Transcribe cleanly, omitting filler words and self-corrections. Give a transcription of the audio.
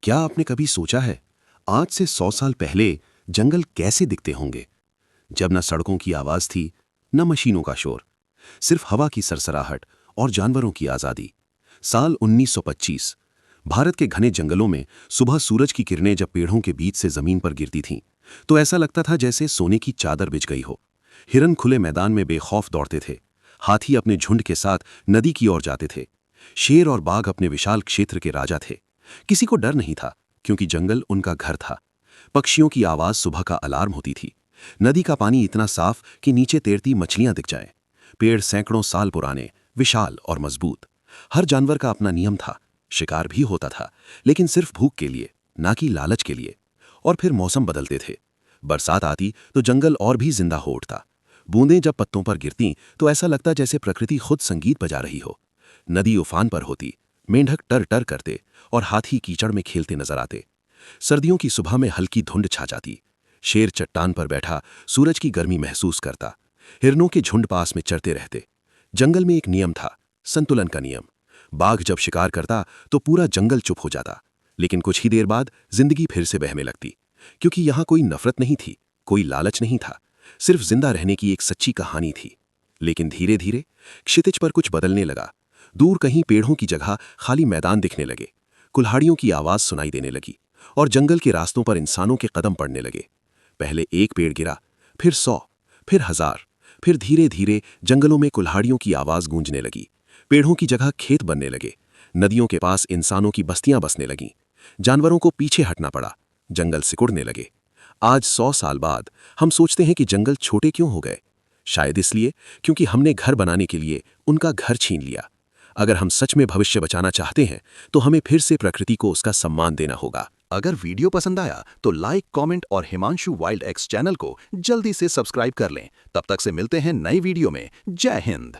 क्या आपने कभी सोचा है आज से 100 साल पहले जंगल कैसे दिखते होंगे? जब न सड़कों की आवाज थी, न मशीनों का शोर, सिर्फ हवा की सरसराहट और जानवरों की आजादी। साल 1925। भारत के घने जंगलों में सुबह सूरज की किरणें जब पेड़ों के बीच से जमीन पर गिरती थीं, तो ऐसा लगता था जैसे सोने की चादर बिछ गई हो। हिरन खुले मैदान में बेखौफ दौड़ते थे, हाथी अपने झुंड के साथ नदी की ओर जाते थे, शेर और बाघ अपने विशाल क्षेत्र के राजा थे। किसी को डर नहीं था, क्योंकि जंगल उनका घर था। पक्षियों की आवाज सुबह का अलार्म होती थी। नदी का पानी इतना साफ कि नीचे तैरती मछलियां दिख जाएं। पेड़ सैकड़ों साल पुराने, विशाल और मजबूत। हर जानवर का अपना नियम था। शिकार भी होता था, लेकिन सिर्फ भूख के लिए, ना कि लालच के लिए। और फिर मौसम बदलते थे। बरसात आती तो जंगल और भी जिंदा हो उठता। बूंदें जब पत्तों पर गिरती तो ऐसा लगता जैसे प्रकृति खुद संगीत बजा रही हो। नदी उफान पर होती, मेंढक टर टर करते और हाथी कीचड़ में खेलते नजर आते। सर्दियों की सुबह में हल्की धुंध छा जाती। शेर चट्टान पर बैठा सूरज की गर्मी महसूस करता। हिरनों के झुंड पास में चरते रहते। जंगल में एक नियम था, संतुलन का नियम। बाघ जब शिकार करता तो पूरा जंगल चुप हो जाता, लेकिन कुछ ही देर बाद जिंदगी फिर से बहने लगती, क्योंकि यहां कोई नफरत नहीं थी, कोई लालच नहीं था, सिर्फ जिंदा रहने की एक सच्ची कहानी थी। लेकिन धीरे धीरे क्षितिज पर कुछ बदलने लगा। दूर कहीं पेड़ों की जगह खाली मैदान दिखने लगे, कुल्हाड़ियों की आवाज सुनाई देने लगी और जंगल के रास्तों पर इंसानों के कदम पड़ने लगे। पहले एक पेड़ गिरा, फिर 100, फिर 1000, फिर धीरे धीरे जंगलों में कुल्हाड़ियों की आवाज गूंजने लगी। पेड़ों की जगह खेत बनने लगे, नदियों के पास इंसानों की बस्तियां बसने लगीं। जानवरों को पीछे हटना पड़ा, जंगल सिकुड़ने लगे। आज 100 साल बाद हम सोचते हैं कि जंगल छोटे क्यों हो गए। शायद इसलिए क्योंकि हमने घर बनाने के लिए उनका घर छीन लिया। अगर हम सच में भविष्य बचाना चाहते हैं तो हमें फिर से प्रकृति को उसका सम्मान देना होगा। अगर वीडियो पसंद आया तो लाइक, कमेंट और हिमांशु वाइल्ड एक्स चैनल को जल्दी से सब्सक्राइब कर लें। तब तक से मिलते हैं नई वीडियो में। जय हिंद।